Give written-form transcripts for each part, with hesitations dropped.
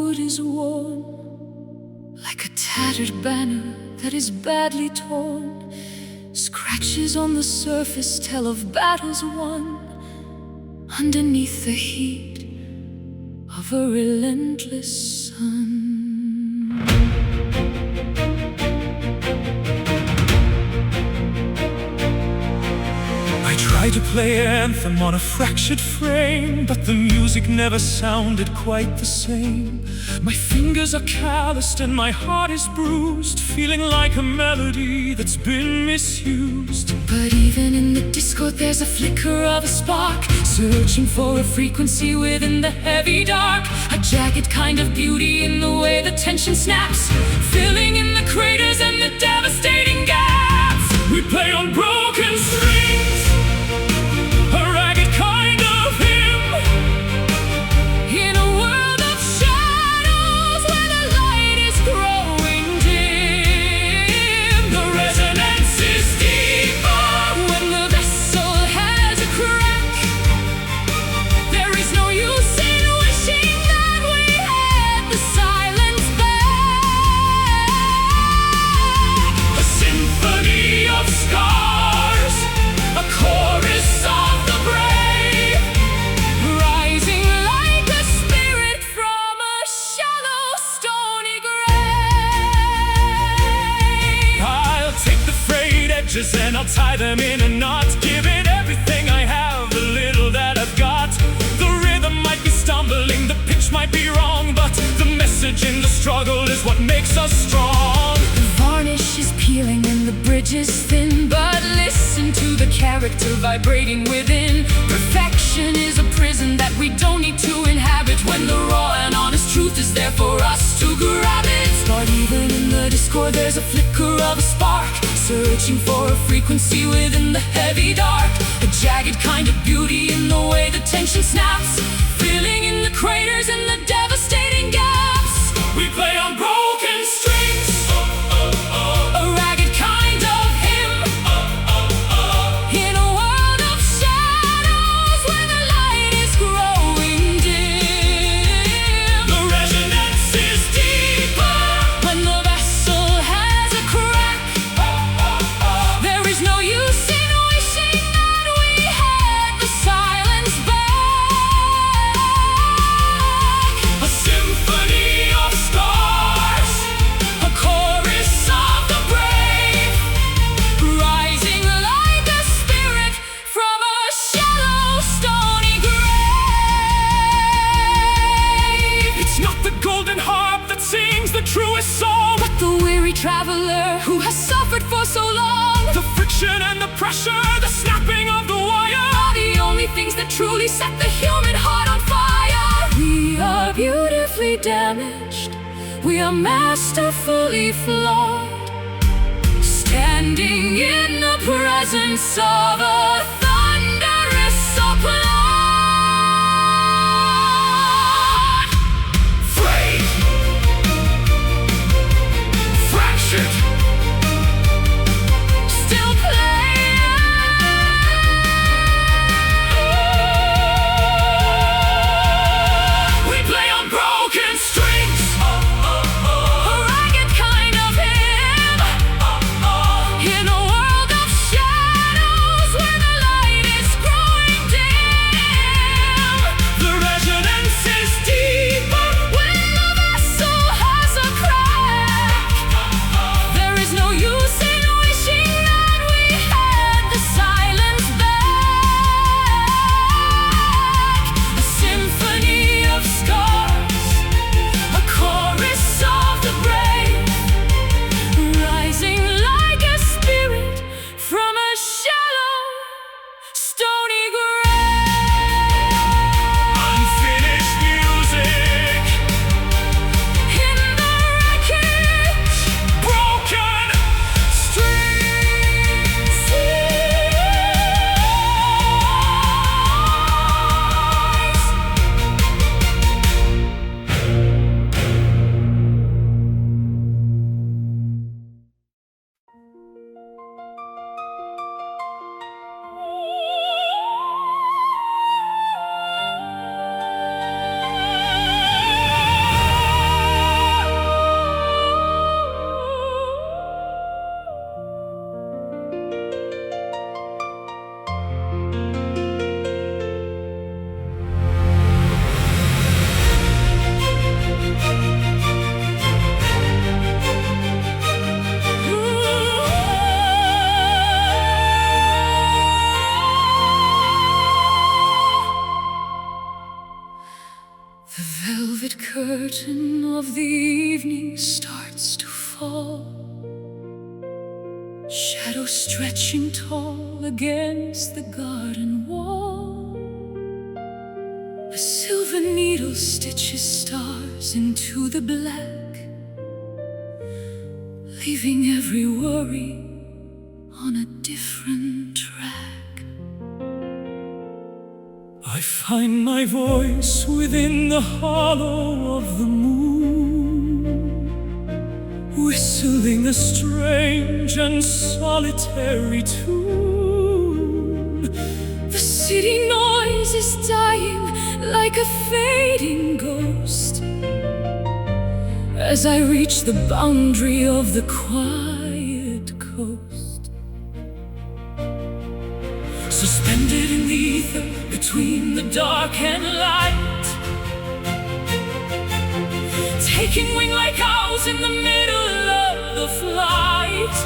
wood is worn, like a tattered banner that is badly torn. Scratches on the surface tell of battles won, underneath the heat of a relentless sun. I tried to play anthem on a fractured frame, but the music never sounded quite the same. My fingers are calloused and my heart is bruised, feeling like a melody that's been misused. But even in the discord there's a flicker of a spark, searching for a frequency within the heavy dark. A jagged kind of beauty in the way the tension snaps, filling in the craters and the devastating gaps. We play on broken strings, a ragged kind of hymn, in a world of shadows where the light is growing dim. The resonance is deeper when the vessel has a crack. There is no use in wishing that we had the silence back. A symphony of scars, a chorus of the brave, rising like a spirit from a shallow stony grave. I'll take the frayed edges and I'll tie them in a knot, give it everything I have, the little that I've got. The rhythm might be stumbling, the pitch might be wrong, but the message in the struggle is what makes us strong. The varnish is peeling and the bridge is thin, but listen to the character vibrating within. Perfection is a prison that we don't need to inhabit, when the raw and honest truth is there for us to grab it. But even in the discord there's a flicker of a spark, searching for a frequency within the heavy dark. A jagged kind of beauty in the way the tension snaps, filling in the craters and the devastating gaps. We play on broken strings, a ragged kind of hymn, in a world of shadows where the light is growing dim. The resonance is deeper when the vessel has a crack. There is no use in wishing that we had the silence back. A symphony of scars, a chorus of the brave, rising like a spirit from a shallow stony grave. It's not the golden harp that sings the truest song, but the weary traveler who has suffered for so long. The friction and the pressure, the snapping of the wire, are the only things that truly set the human heart on fire. We are beautifully damaged, we are masterfully flawed, standing in the presence of a thunderous applaud. Frayed, fractured, still playing. We play on broken strings, a ragged kind of hymn, in a world of shadows where the light curtain of the evening starts to fall, shadows stretching tall against the garden wall. A silver needle stitches stars into the black, leaving every worry on a different track. I find my voice within the hollow of the moon, whistling a strange and solitary tune. The city noise is dying like a fading ghost as I reach the boundary of the quiet coast. Suspended in the ether between the dark and light, taking wing like owls in the middle of the flight.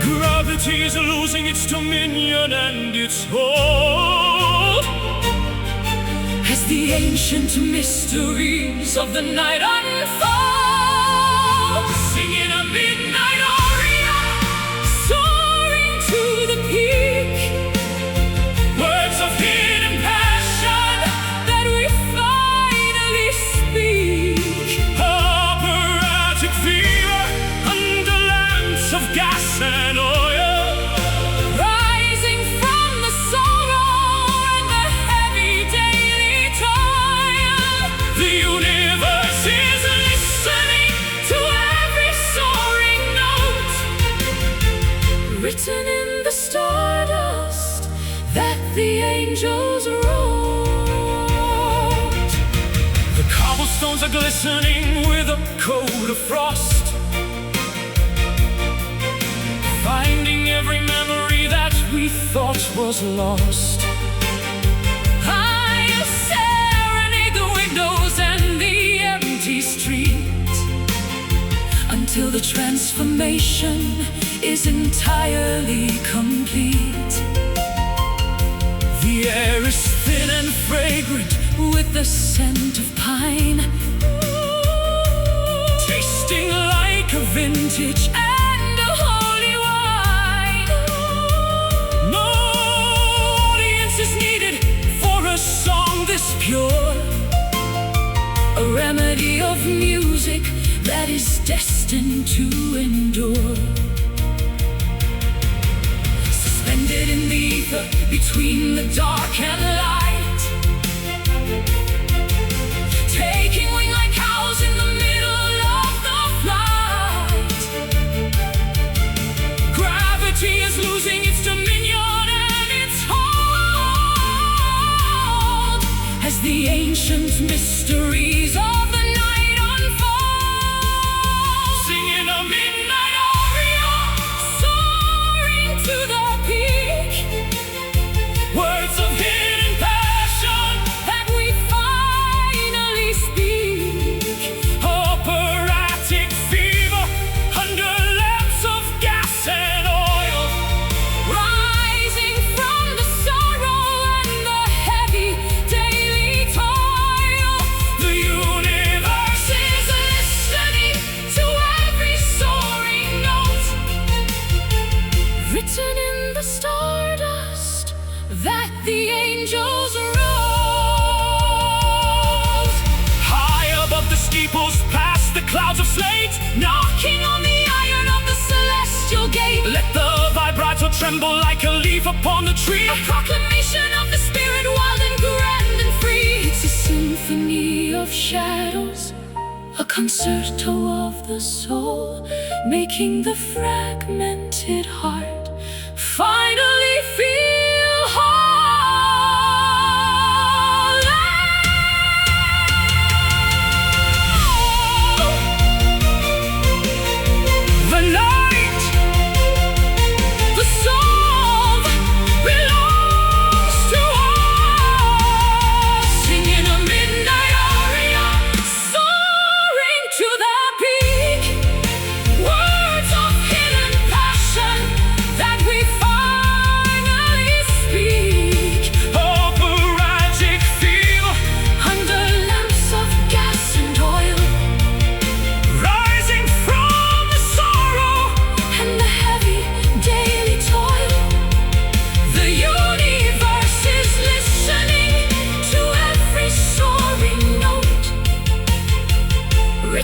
Gravity is losing its dominion and its hold as the ancient mysteries of the night unfold. Singing a midnight aria, soaring to the peak, words of hidden passion that we finally speak. Operatic fever under lamps of gas and oil, rising from the sorrow and the heavy daily toil. The universe is listening to every soaring note, written in the stardust that the angels wrote. The cobblestones are glistening with a coat of frost, finding every memory that we thought was lost. I'll serenade the windows and the empty street until the transformation is entirely complete. The air is thin and fragrant with the scent of pine, tasting like a vintage and a holy wine. No audience is needed for a song this pure, a remedy of music that is destined to endure. Suspended in the ether between the dark and light, taking wing like owls in the middle of the flight. Gravity is losing its dominion and its hold as the ancient mysteries of the night unfold. Singing a midnight aria, soaring to the peak, words of hidden passion that we finally speak. Operatic fever under lamps of gas and oil, rising from the sorrow and the heavy daily toil. The universe is listening to every soaring note, written in the stardust that the angels wrote. High above the steeples, past the clouds of slate, knocking on the iron of the celestial gate. Let the vibrato tremble like a leaf upon the tree, a proclamation of the spirit wild and grand and free. It's a symphony of shadows, a concerto of the soul, making the fragmented heart finally feel whole. The night, the song belongs to us. Singing a midnight aria, soaring to the peak, words of hidden passion that we finally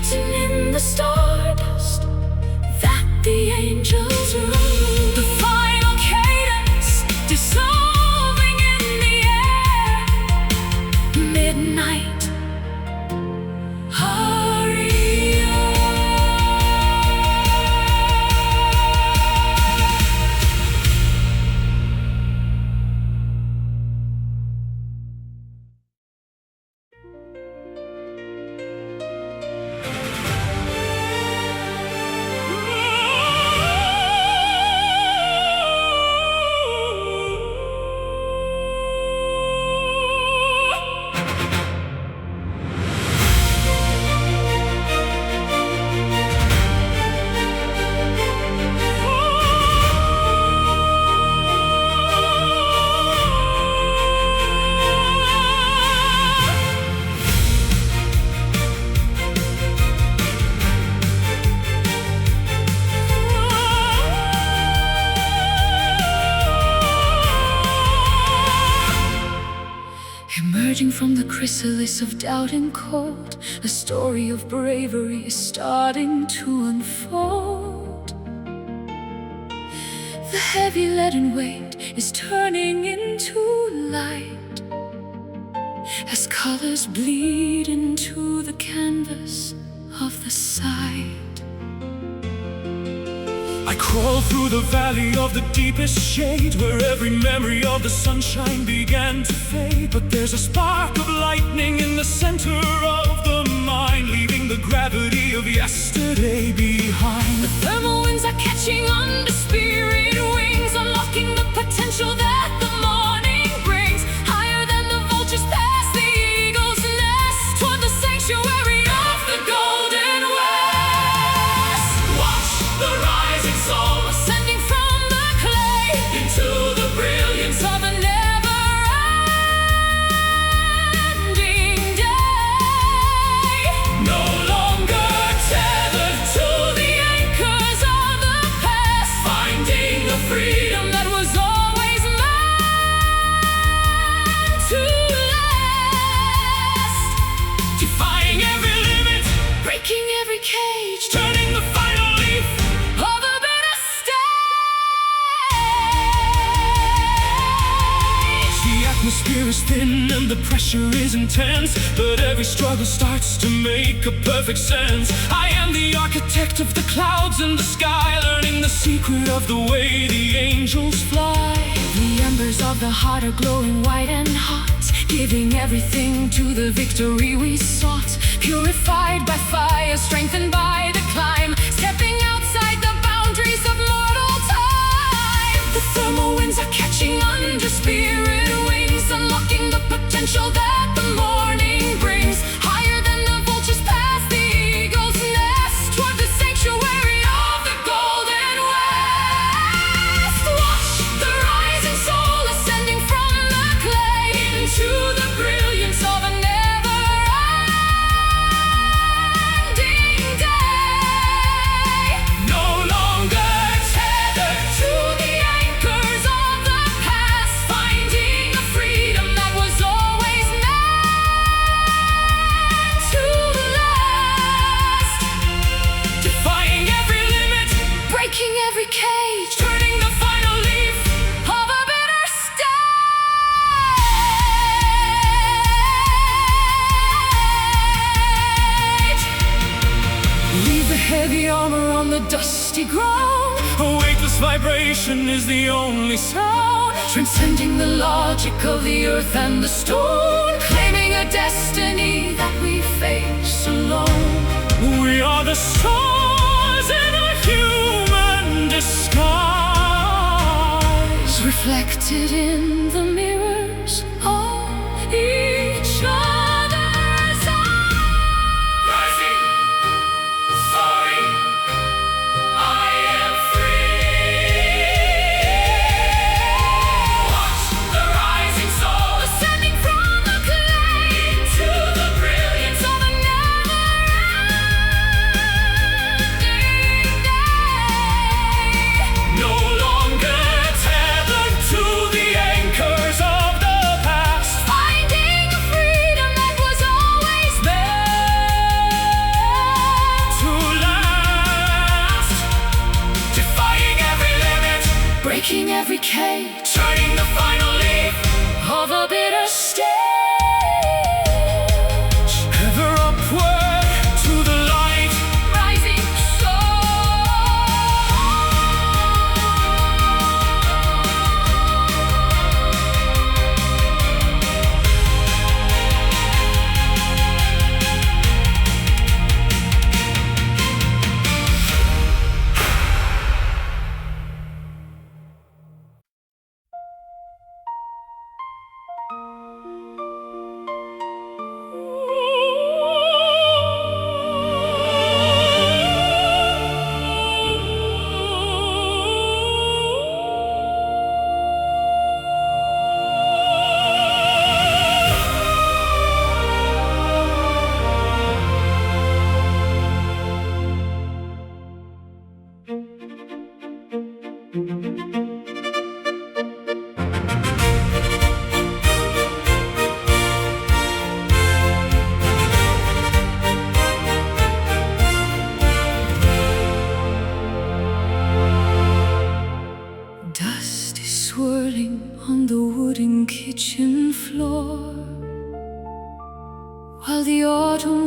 written in the stardust that the angels rule. The final cadence dissolving in the air. Midnight aria. Emerging from the chrysalis of doubt and cold, a story of bravery is starting to unfold. The heavy leaden weight is turning into light as colors bleed into the canvas of the sight. I crawl through the valley of the deepest shade, where every memory of the sunshine began to fade. But there's a spark of lightning in the center of the mind, leaving the gravity of yesterday behind. The thermal winds are catching on to spirit wings, unlocking the potential that the morning brings. Higher than the vultures past the eagle's nest, toward the sanctuary of the golden west. Watch the rising soul ascending from the clay into the brilliance of a never-ending day. No longer tethered to the anchors of the past, finding the freedom that was always meant to last. Defying every limit, breaking every cage, turning the final leaf of a better stage. The atmosphere is thin and the pressure is intense, but every struggle starts to make a perfect sense. I am the architect of the clouds and the sky, learning the secret of the way the angels fly. The embers of the heart are glowing white and hot, giving everything to the victory we sought. Purified by fire, strengthened by the climb, stepping outside the boundaries of mortal time. The thermal winds are catching on to spirit wings, unlocking the potential that the morning brings. Higher than the vultures past the eagle's nest, toward the sanctuary of the golden west. Watch the rising soul ascending from the clay into the brilliance of a never-ending day. No longer Tethered to the anchors of the past, finding the freedom that was always meant to last. defying every limit, Breaking every cage, turning the final leaf of a bitter stage. Leave the heavy armor on the dusty ground. a weightless vibration is the only sound. Transcending the logic of the earth and the stone, claiming a destiny that we face alone. We are the stars in a human disguise, Reflected in the mirrors of each other's eyes. rising, soaring. I am free. Watch the rising soul ascending from the clay to the brilliance of a never-ending day. No longer tethered to the anchors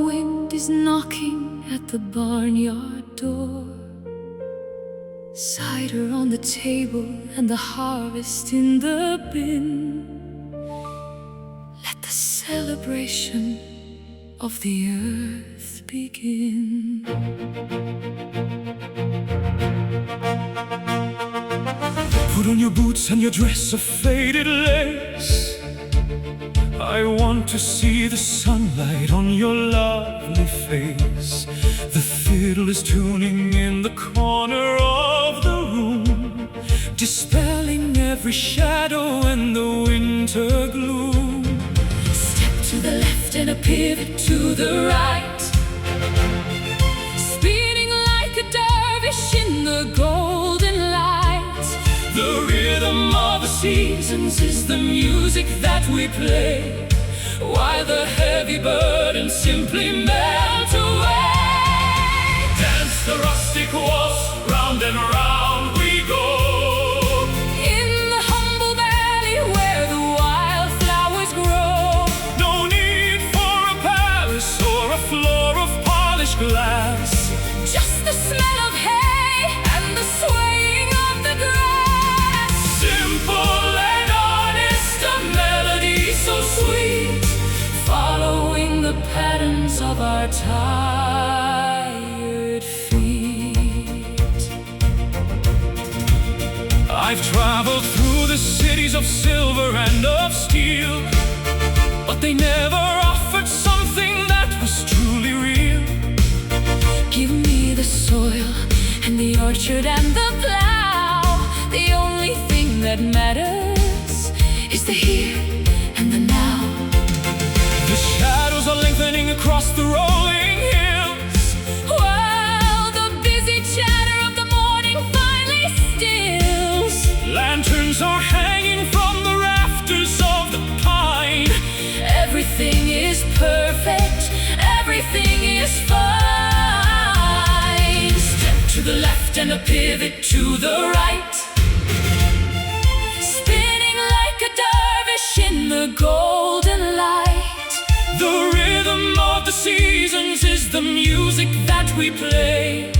wind is knocking at the barnyard door. Cider on the table and the harvest in the bin. Let the celebration of the earth begin. Put on your boots and your dress of faded lace. I want to see the sunlight on your lovely face. The fiddle is tuning in the corner of the room, dispelling every shadow and the winter gloom. Step to the left and a pivot to the right, spinning like a dervish in the golden light. The rhythm of the seasons is the music that we play, while the heavy burdens simply melt away. Dance the rustic waltz, round and round we go. In the humble valley where the wildflowers grow. No need for a palace or a floor of polished glass, Just the smell of hay and the swaying of the grass. simple and honest, a melody so sweet, Following the patterns of our tired feet. I've traveled through the cities of silver and of steel, but they never offered something that was truly real. Give me the soil and the orchard and the plow. The only thing that matters is the here and the now. The shadows are lengthening across the rolling hills, While the busy chatter of the morning finally stills. lanterns are hanging from the rafters of the pine. Everything is perfect, everything is fine. Step to the left and a pivot to the right, spinning like a dervish in the golden light. The rhythm of the seasons is the music that we play,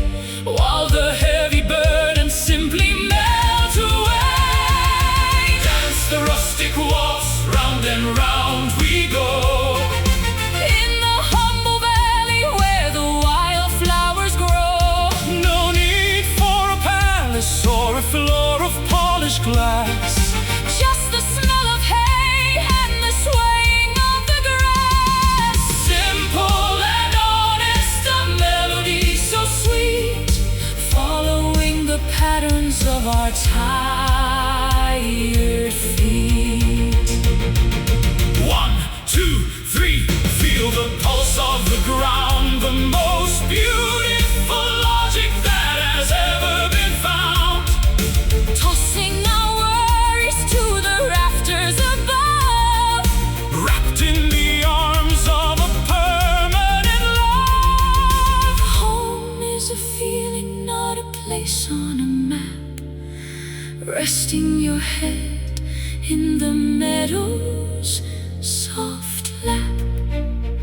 while the heavy burdens simply melt away. Dance the rustic waltz, round and round we go. In the humble valley where the wildflowers grow. No need for a palace or a floor of polished glass, Just the smell of hay and the swaying of the grass. simple and honest, a melody so sweet, Following the patterns of our tired feet. 1, 2, 3, feel the pulse of the ground, the most beautiful logic that has ever been found. Tossing our worries to the rafters above. Wrapped in the arms of a permanent love. Home is a feeling, not a place on a map. Resting your head in the meadow's soft lap.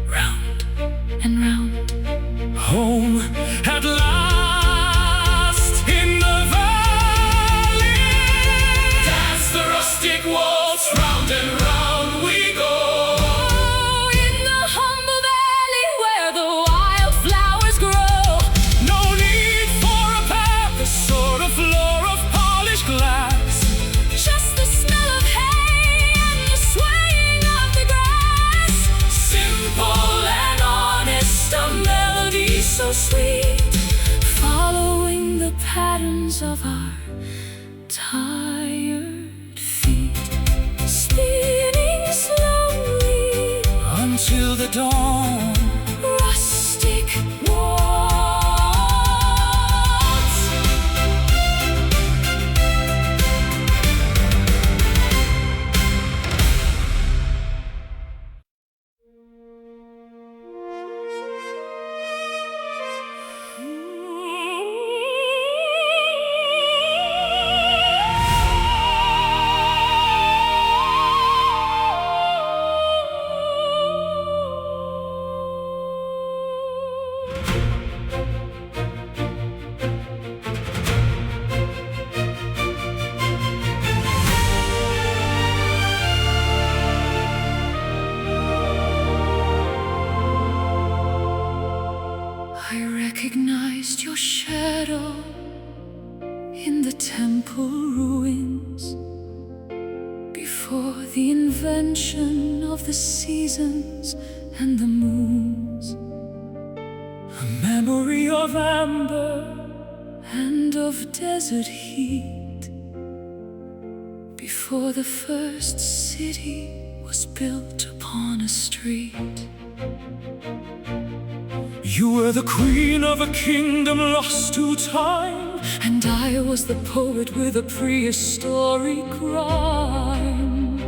Round and round. Home at last in the valley. Dance the rustic waltz, round and round we go. In the humble valley where the wildflowers grow. No need for a palace or a floor of polished glass, Just the smell of hay and the swaying of the grass. simple and honest, a melody so sweet, Following the patterns of our tired feet. Spinning slowly until the dawn. rustic waltz. I recognized your shadow in the temple ruins before the invention of the seasons and the moons. A memory of amber and of desert heat before the first city was built upon a street. You were the queen of a kingdom lost to time, and I was the poet with a prehistoric rhyme.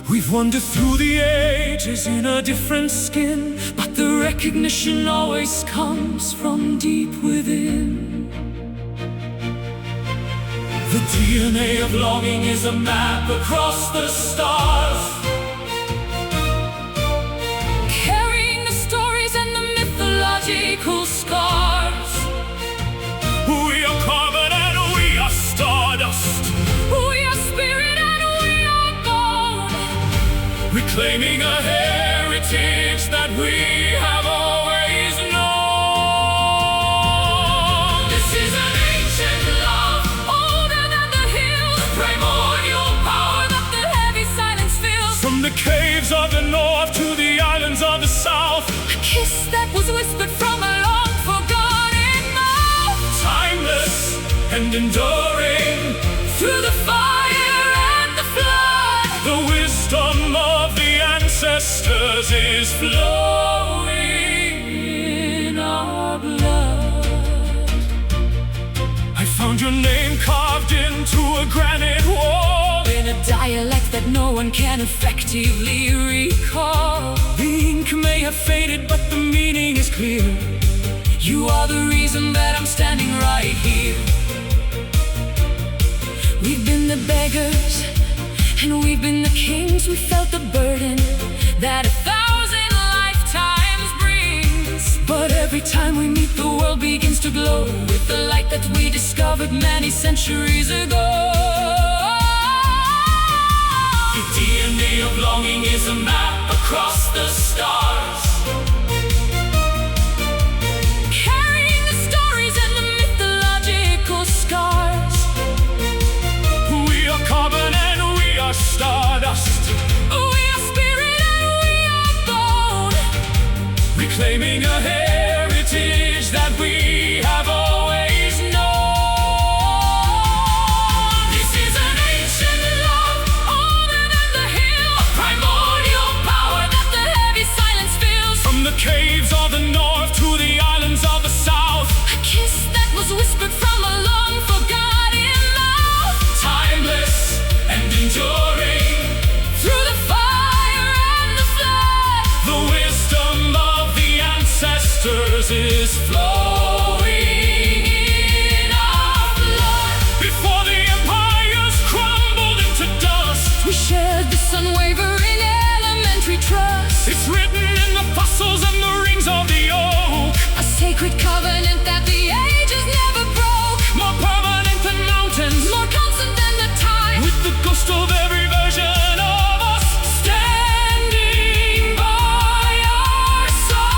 We've wandered through the ages in a different skin, but the recognition always comes from deep within. The DNA of longing is a map across the stars, carrying the stories and the mythological scars. We are carbon and we are stardust, we are spirit and we are bone, reclaiming a heritage that we have always known. This is an ancient love, older than the hills, a primordial power that the heavy silence fills. From the caves of the north to the islands of the south, a kiss that was whispered from a long forgotten mouth. Timeless and enduring through the fire and the flood, the wisdom of the ancestors is flowing in our blood. I found your name carved into a granite wall, in a dialect that no one can effectively recall. The ink may have faded, but the meaning is clear. You are the reason that I'm standing right here. We've been the beggars and we've been the kings. We felt the burden that 1,000 lifetimes brings, but every time we meet, the world begins to glow with the light that we discovered many centuries ago. The DNA of longing is a map across the stars, carrying the stories and the mythological scars. We are carbon and we are stardust, we are spirit and we are bone, reclaiming a heritage that we have always known. This is an ancient love, older than the hill, a primordial power that the heavy silence fills. From the caves of the north to the islands of the south, a kiss that was whispered from a long forgotten mouth. Timeless and enduring through the fire and the flood, the wisdom of the ancestors is flowing in our blood. Before the empires crumbled into dust, We shared this unwavering elementary trust, it's written in the fossils and the rings of the oak, a sacred covenant that the ages never broke. more permanent than mountains, More constant than the time, with the ghost of every version of us standing by our side.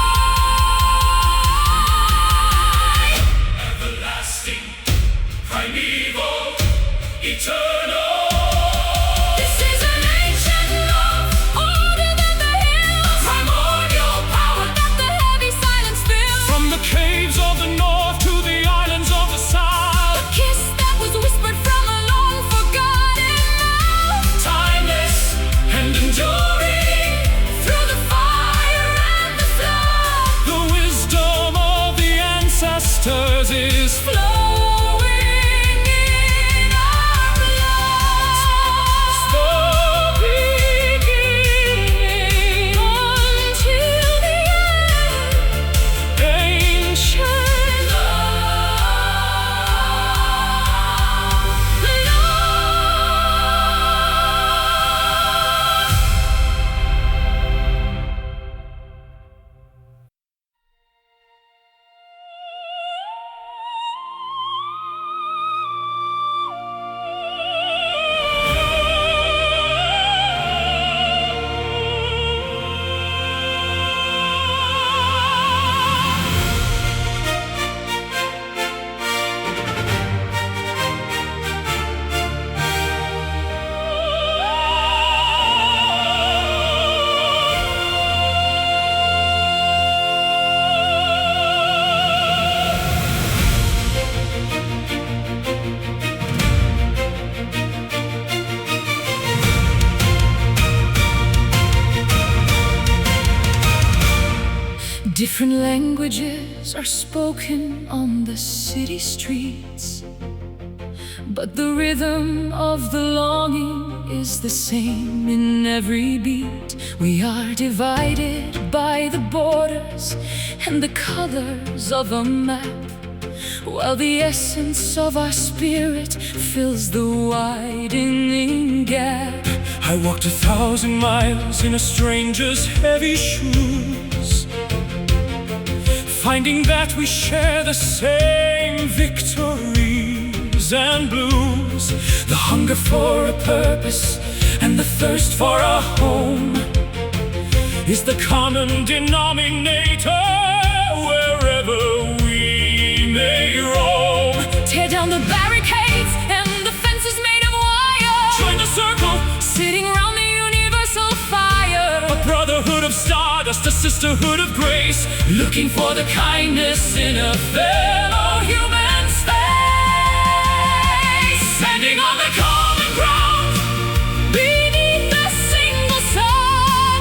Different languages are spoken on the city streets, but the rhythm of the longing is the same in every beat. We are divided by the borders and the colors of a map, while the essence of our spirit fills the widening gap. I walked 1,000 miles in a stranger's heavy shoes, finding that we share the same victories and blues. The hunger for a purpose and the thirst for a home is the common denominator wherever we may roam. Tear down the barricades and the fences made of wire. Join the circle, sitting round the universal fire. a brotherhood of stardust, a sisterhood of grace, Looking for the kindness in a fellow human space. standing on the common ground, Beneath a single sun,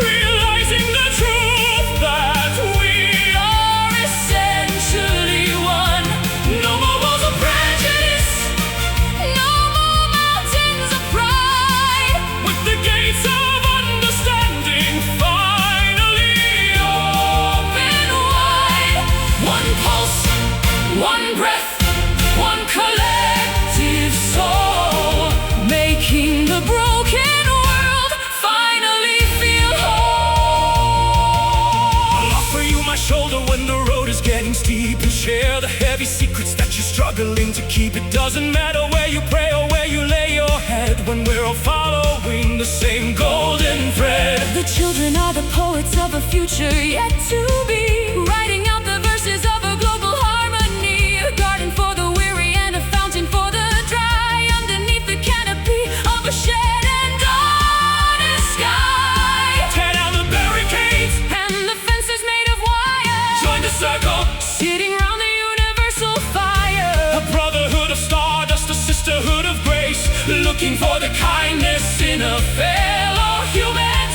realizing the truth that we are essentially one. no more walls of prejudice, No more mountains of pride. with the gates of understanding finally Open wide. One pulse, one breath, one collective soul, making the broken world finally feel whole. I'll offer you my shoulder when the road is getting steep, and share the heavy secrets that you're struggling to keep. It doesn't matter where you pray or where you lay your head, when we're all following the same golden thread. The children are the poets of a future yet to be, writing out the verses of a global harmony. A garden for the weary and a fountain for the dry, underneath the canopy of a shed and honest sky. Tear down the barricades, And the fences made of wire, join the circle, sitting round the universal fire. a brotherhood of stardust, a sisterhood of grace, looking for the kindness in a fellow human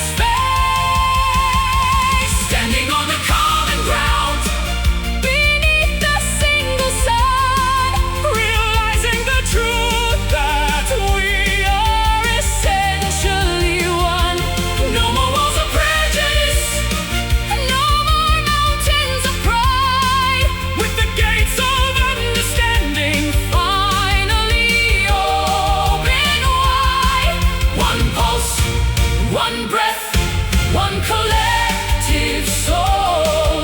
space. Standing on the common ground, Beneath a single sun, realizing the truth that we are essentially one. no more walls of prejudice, No more mountains of pride. with the gates of understanding Finally open wide. one pulse, One breath, one collective soul,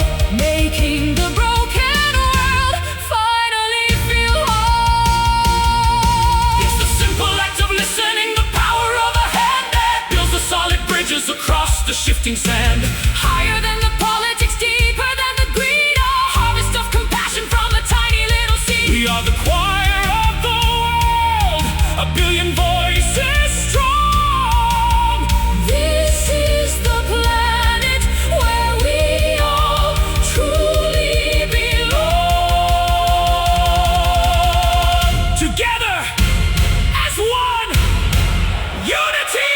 making the broken world finally feel whole. it's the simple act of listening, the power of a hand that builds the solid bridges across the shifting sand. Higher than the politics, deeper than the greed, a harvest of compassion from a tiny little seed. We are the choir of the world, a billion voices strong. This is the planet where we all truly belong. Together as one, unity.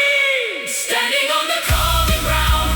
Standing on the common ground,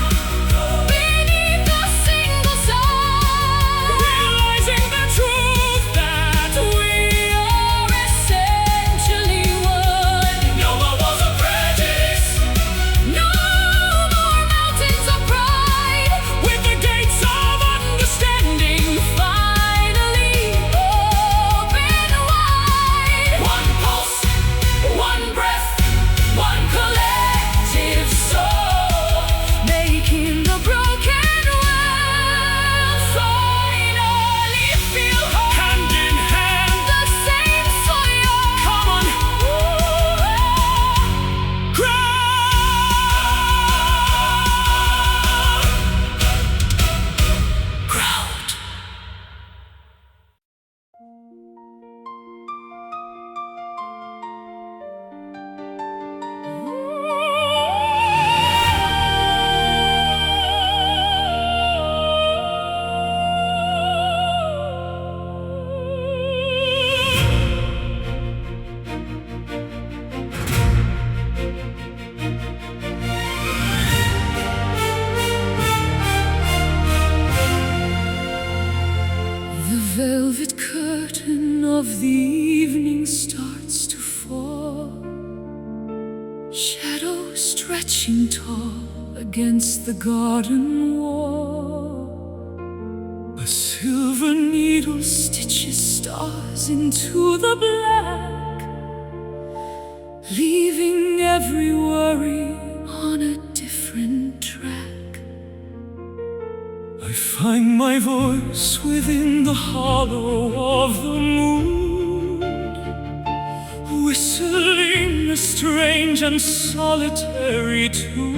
velvet curtain of the evening starts to fall, shadows stretching tall against the garden wall. A silver needle stitches stars into the black, leaving every worry on a different track. I find my voice within the hollow of the moon, whistling a strange and solitary tune.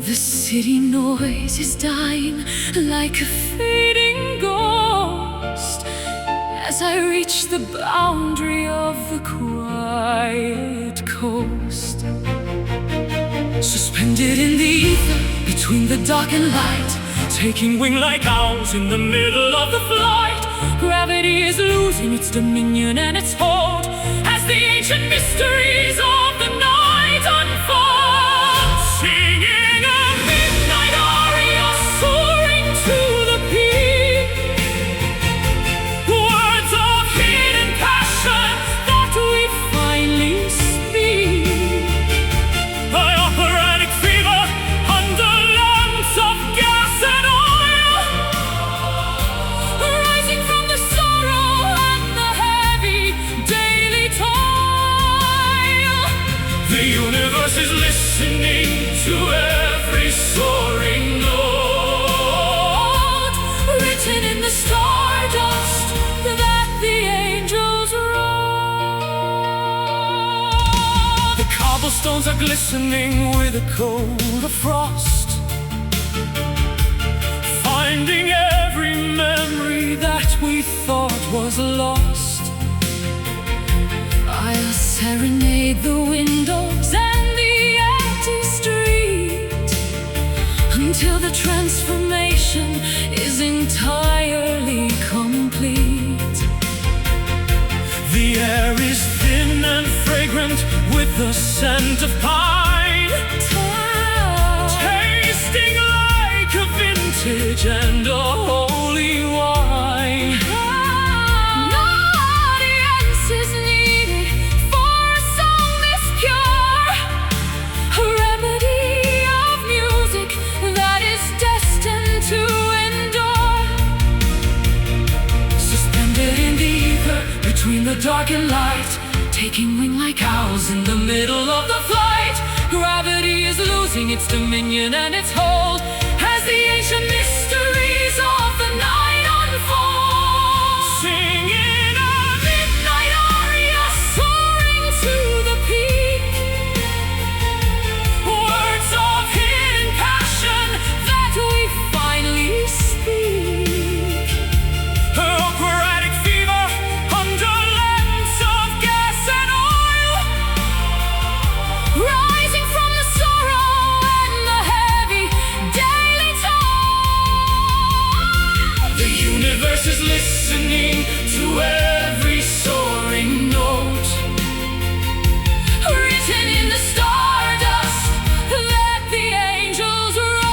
The city noise is dying like a fading ghost as I reach the boundary of the quiet coast. Suspended in the ether between the dark and light, taking wing like owls in the middle of the flight. Gravity is losing its dominion and its hold as the ancient mysteries of the night unfold. Singing a midnight aria, soaring to the peak, words of hidden passion that we finally speak. By operatic fever under lamps of gas and oil, rising from the sorrow and the heavy daily toil. The universe is listening to every soaring note, written in the stardust that the angels wrote. The cobblestones are glistening with a coat of frost, finding every memory that we thought was lost. I'll serenade the windows and the empty street until the transformation is entirely complete. The air is thin and fragrant with the scent of pine, tasting like a vintage and a holy wine. No audience is needed for a song this pure, a remedy of music that is destined to endure. Suspended in the ether between the dark and light, taking wing like owls in the middle of the flight. Gravity is losing its dominion and its hold as the ancient mysteries of the night unfold. Singing a midnight aria, soaring to the peak, words of hidden passion that we finally speak. Operatic fever under lamps of gas and oil, rising from the sorrow and the heavy daily toll. The universe is listening to every soaring note, written in the stardust that the angels wrote.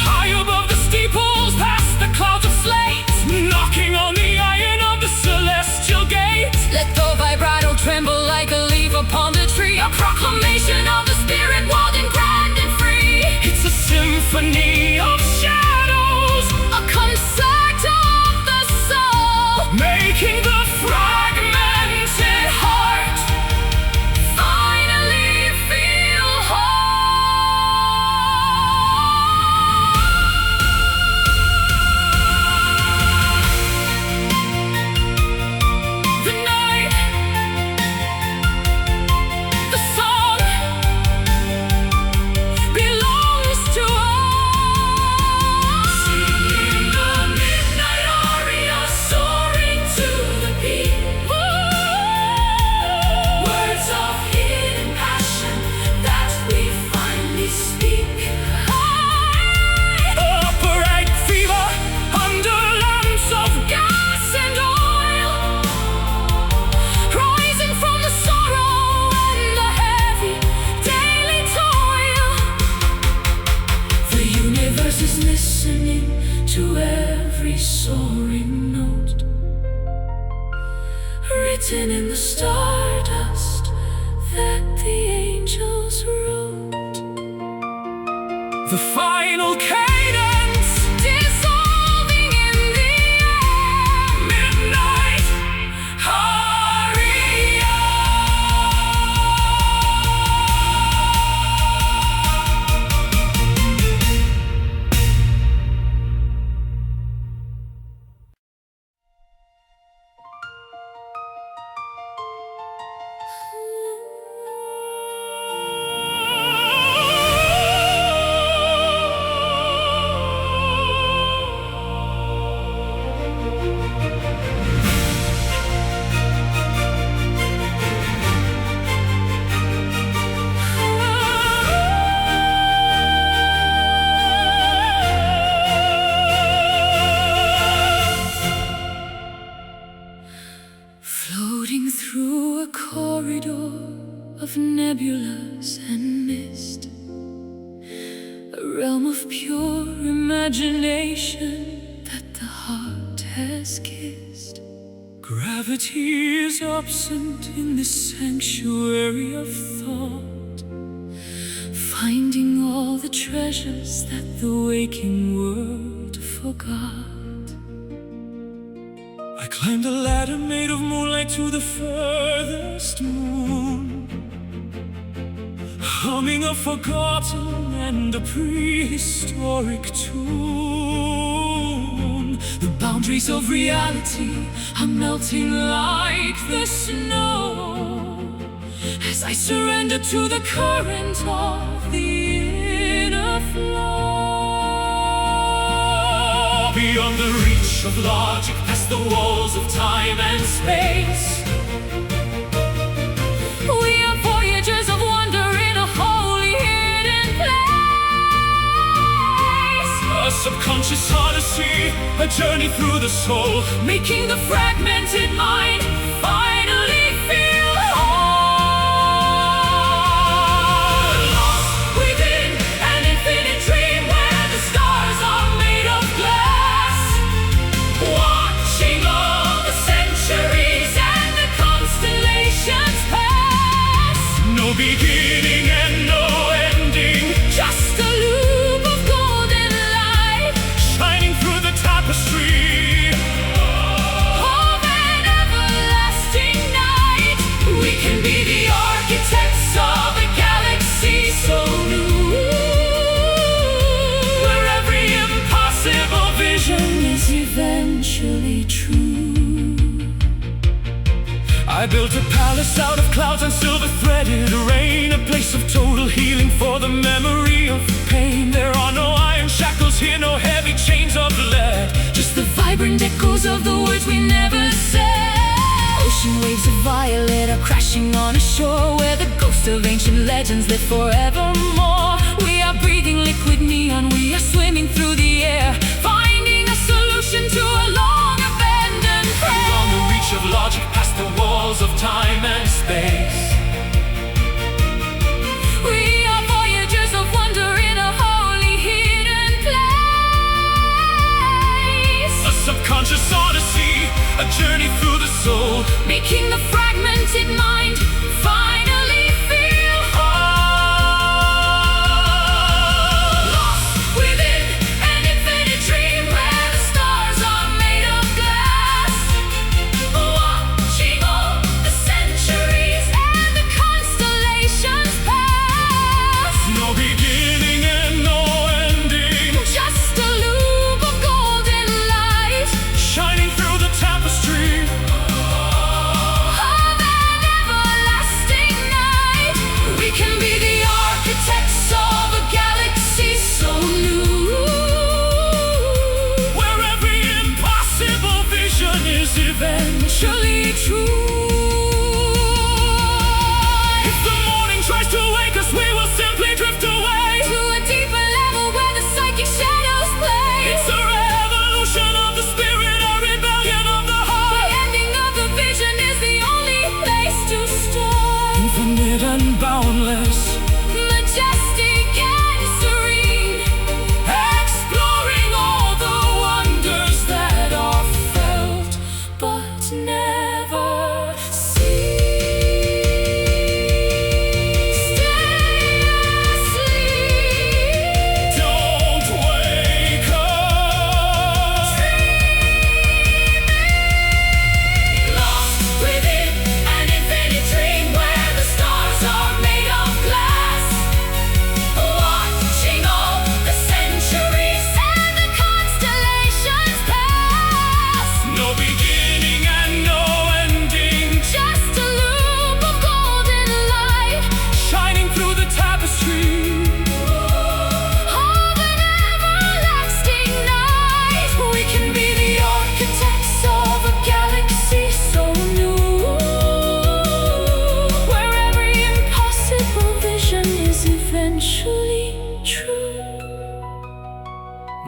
High above the steeples, past the clouds of slate, knocking on the iron of the celestial gate. Let the vibrato tremble like a leaf upon the tree, a proclamation of the spirit wild and grand and free. It's a symphony of shadows, a concert of the soul, making the fragmented heart finally feel whole. The night, the song belongs to us. listening to every soaring note, written in the stardust that the angels wrote. The final cadence dissolving in the air. Midnight aria. Floating through a corridor of nebulas and mist, a realm of pure imagination that the heart has kissed. Gravity is absent in this sanctuary of thought, Finding all the treasures that the waking world forgot. I climbed a ladder made of moonlight to the furthest moon, humming a forgotten and a prehistoric tune. The boundaries of reality are melting like the snow as I surrender to the current of the inner flow. Beyond the reach of logic, past the walls of time and space, We are voyagers of wonder in a holy hidden place, a subconscious odyssey, a journey through the soul, making the fragmented mind finally feel whole. Lost within an infinite dream where the stars are made of glass, watching all the centuries and the constellations pass. no beginning and no ending, Just a loop of golden light shining through the tapestry. of an everlasting night. We can be the architects of a galaxy so new, Where every impossible vision is eventually true. I built a palace out of clouds and silver-threaded rain, a place of total healing for the memory of pain. There are no iron shackles here, no heavy chains of lead, Just the vibrant echoes of the words we never said. Ocean waves of violet are crashing on a shore where the ghosts of ancient legends live forevermore. We are breathing liquid neon, we are swimming through the air, finding a solution to a long abandoned prayer. beyond the reach of logic, past the walls of time and space. We are voyagers of wonder in a holy hidden place, A subconscious odyssey, a journey through the soul, making the fragmented mind finally feel whole. Lost within an infinite dream where the stars are made of glass, watching all the centuries and the constellations pass. no beginning and no ending, Just a loop of golden light shining through the tapestry. of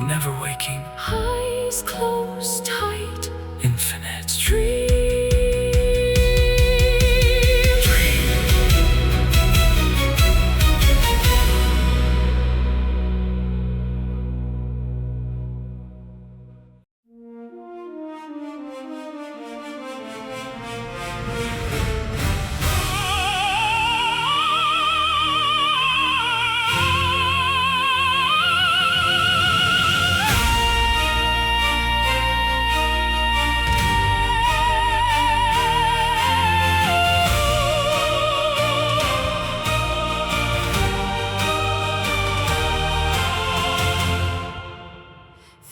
never waking, eyes closed tight, infinite dream.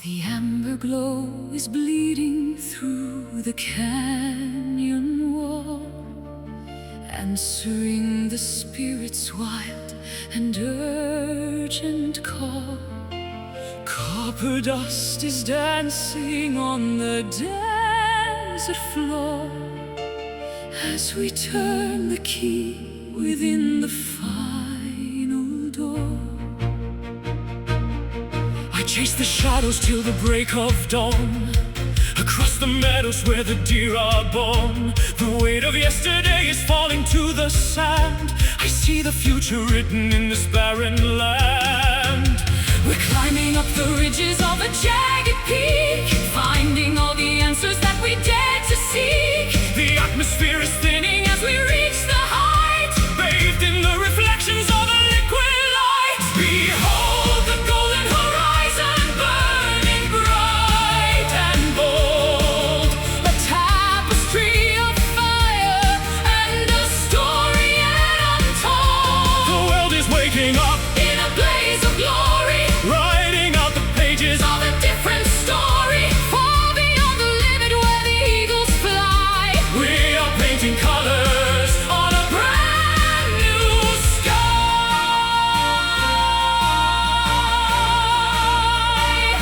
The amber glow is bleeding through the canyon wall, answering the spirit's wild and urgent call. Copper dust is dancing on the desert floor as we turn the key within the final door. I chase the shadows till the break of dawn, across the meadows where the deer are born. The weight of yesterday is falling to the sand. I see the future written in this barren land. We're climbing up the ridges of a jagged peak, finding all the answers that we dared to seek. The atmosphere is thinning as we reach the height, bathed in the reflections of a liquid light. Behold the golden horizon, burning bright and bold, a tapestry of fire and a story yet untold. The world is waking up In a blaze of glory, writing out the pages of a different story, far beyond the limit where the eagles fly. we are painting colors On a brand new sky.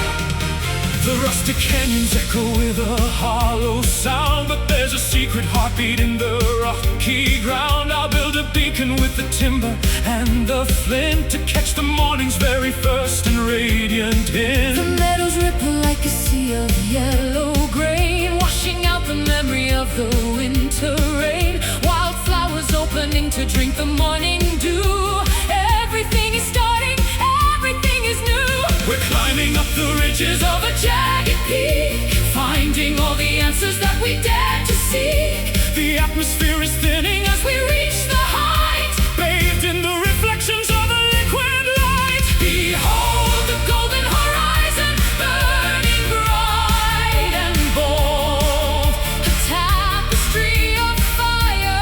The rustic canyons echo with a hollow sound, but there's a secret heartbeat in the rocky ground. I'll build a beacon with the timber and the flint to catch the morning's very first and radiant hint. The meadows ripple like a sea of yellow grain, washing out the memory of the winter rain. Wildflowers opening to drink the morning dew. Everything is starting, everything is new. We're climbing up the ridges Of a jagged peak, finding all the answers that we dared to seek. the atmosphere is thinning As we reach the height, bathed in the reflections of a liquid light. behold the golden horizon, burning bright and bold, a tapestry of fire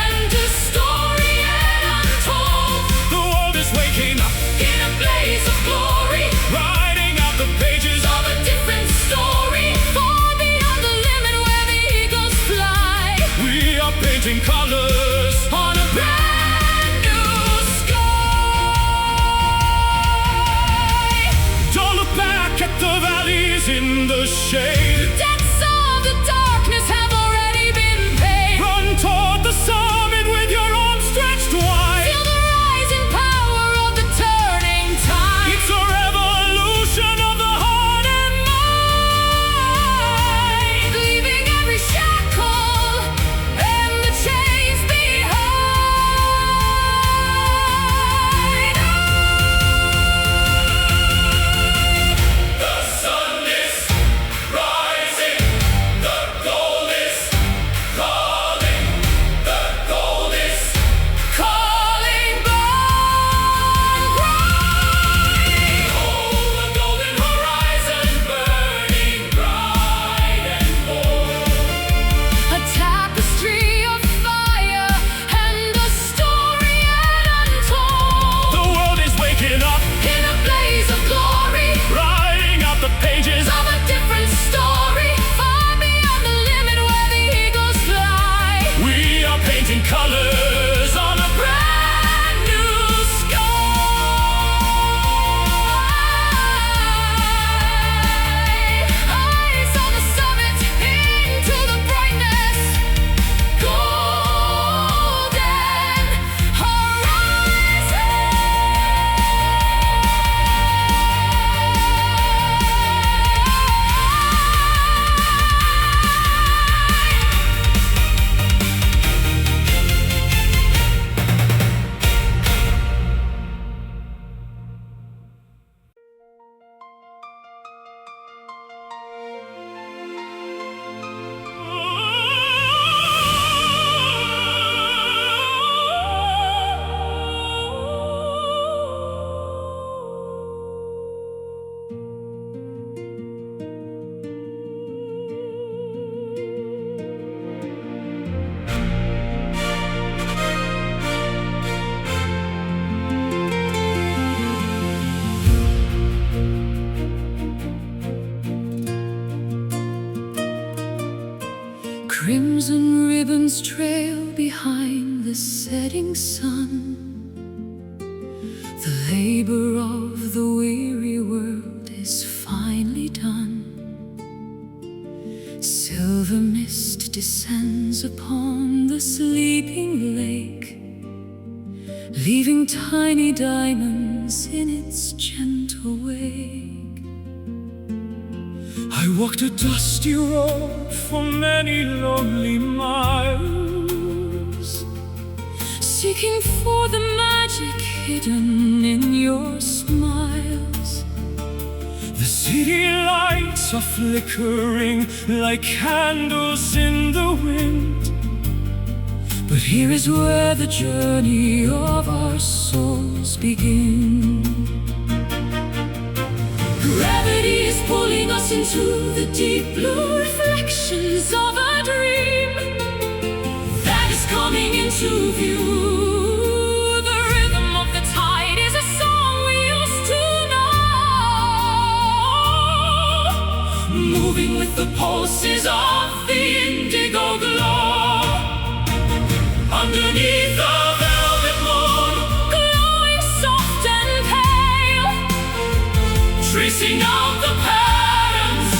and a story yet untold. The world is waking up, In a blaze of glory, writing out the pages of a different story, far beyond the limit where the eagles fly. we are painting colors On a brand new sky. Don't look back at the valleys in the shade. Debts of the darkness have already been paid. Run toward the summit with your arms stretched wide. Feel the rising power of the turning tide. It's a revolution of the heart and mind. Leaving every shackle and the chains behind. The sun is rising. thousand ribbons trail behind the setting sun. The labor of the weary world is finally done. Silver mist descends upon the sleeping lake, leaving tiny diamonds in its gentle wake. I walked a dusty road for many lonely miles, seeking for the magic hidden in your smiles. The city lights are flickering like candles in the wind, but here is where the journey of our souls begin. Gravity is pulling us into the deep blue reflections of a dream that is coming into view. The rhythm of the tide is a song we used to know, moving with the pulses of the indigo glow. Underneath the velvet moon, glowing soft and pale, tracing out the patterns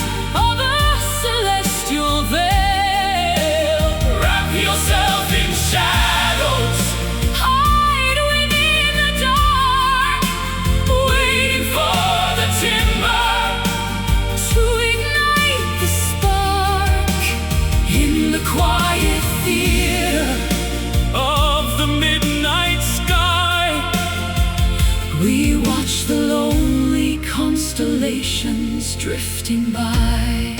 of a celestial veil. wrap yourself in shadows, Hide within the dark, waiting for the timber to ignite the spark in the quiet theater of the midnight sky. We watch the lonely constellations drifting by.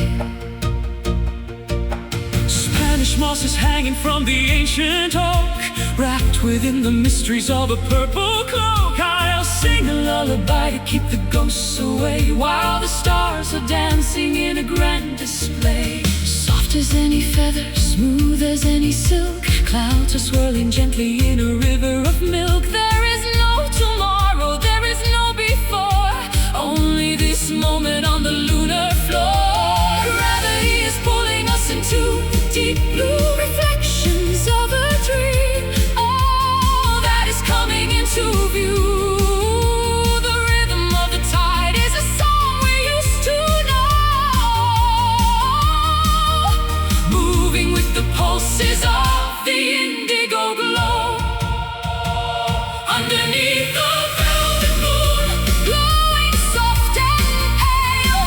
Spanish moss is hanging from the ancient oak, wrapped within the mysteries of a purple cloak. I'll sing a lullaby to keep the ghosts away, while the stars are dancing in a grand display. Soft as any feather, smooth as any silk, clouds are swirling gently in a river of milk. There is no tomorrow, there is no before, only this moment on the lunar floor. Gravity is pulling us into the deep blue reflections of a dream, all that is coming into view. The rhythm of the tide is a song we used to know, moving with the pulses of the indigo glow. Underneath the velvet moon, glowing soft and pale,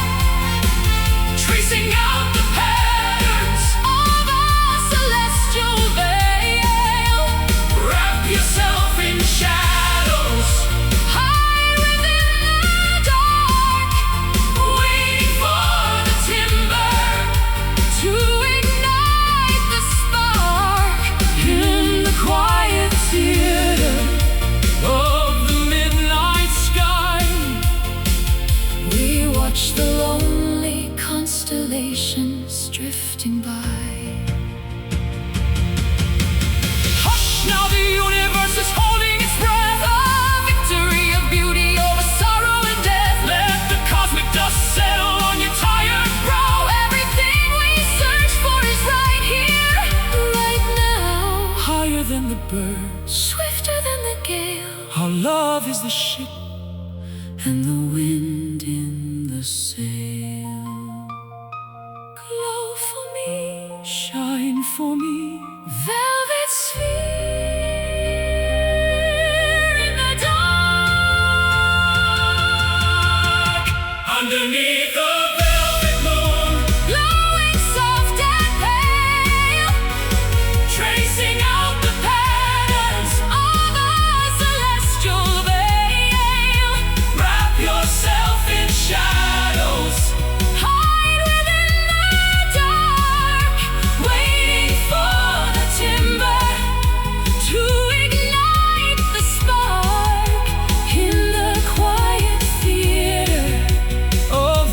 Tracing out the patterns, of a celestial veil. wrap yourself in shadows, Hide within the dark, waiting for the timber to ignite the spark in the quiet theater of the midnight sky. We watch the lonely constellations drifting by. Hush, now the universe is holding its breath, The victory of beauty over sorrow and death. let the cosmic dust settle on your tired brow. Everything we search for is right here, right now. Higher than the birds, Swifter than the gale, our love is the ship. and the wind in the sail. Glow for me, Shine for me, velvet sphere in the dark. underneath the velvet moon, Glowing soft and pale, tracing out the patterns, of a celestial veil. wrap yourself in shadows, Hide within the dark, waiting for the timber to ignite the spark in the quiet theater of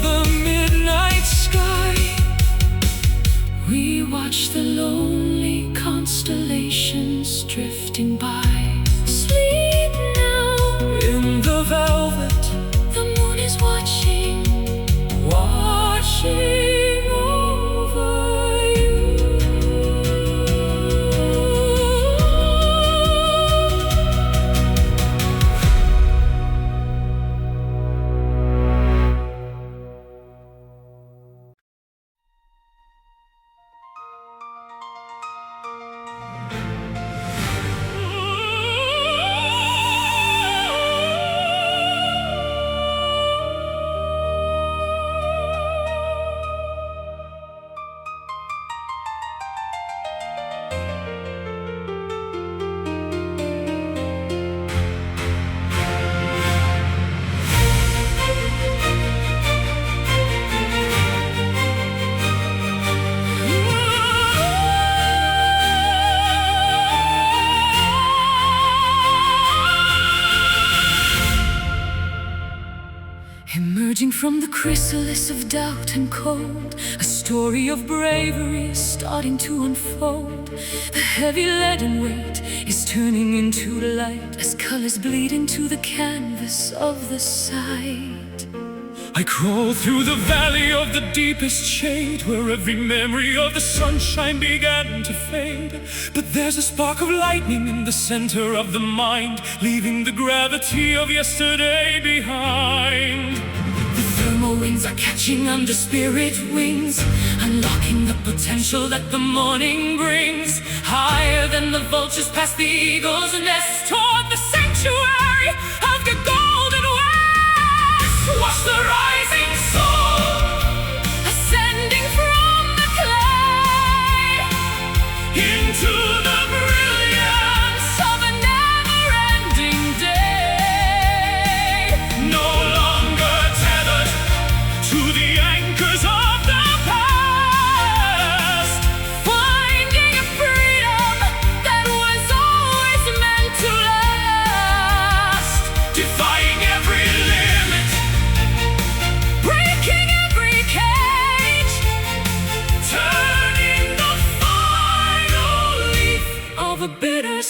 Emerging from the chrysalis of doubt and cold, a story of bravery is starting to unfold. The heavy leaden weight is turning into light as colors bleed into the canvas of the sight. I crawl through the valley of the deepest shade, where every memory of the sunshine began to fade. But there's a spark of lightning in the center of the mind, leaving the gravity of yesterday behind. The thermal winds are catching under spirit wings, unlocking the potential that the morning brings. Higher than the vultures past the eagle's nest, toward the sanctuary of the golden west. Watch the rising soul ascending from the clay into the brilliance of a never-ending day. no longer tethered to the anchors of the past. Finding a freedom that was always meant to last. Defying every limit, Breaking every cage, turning the final leaf. of a bitter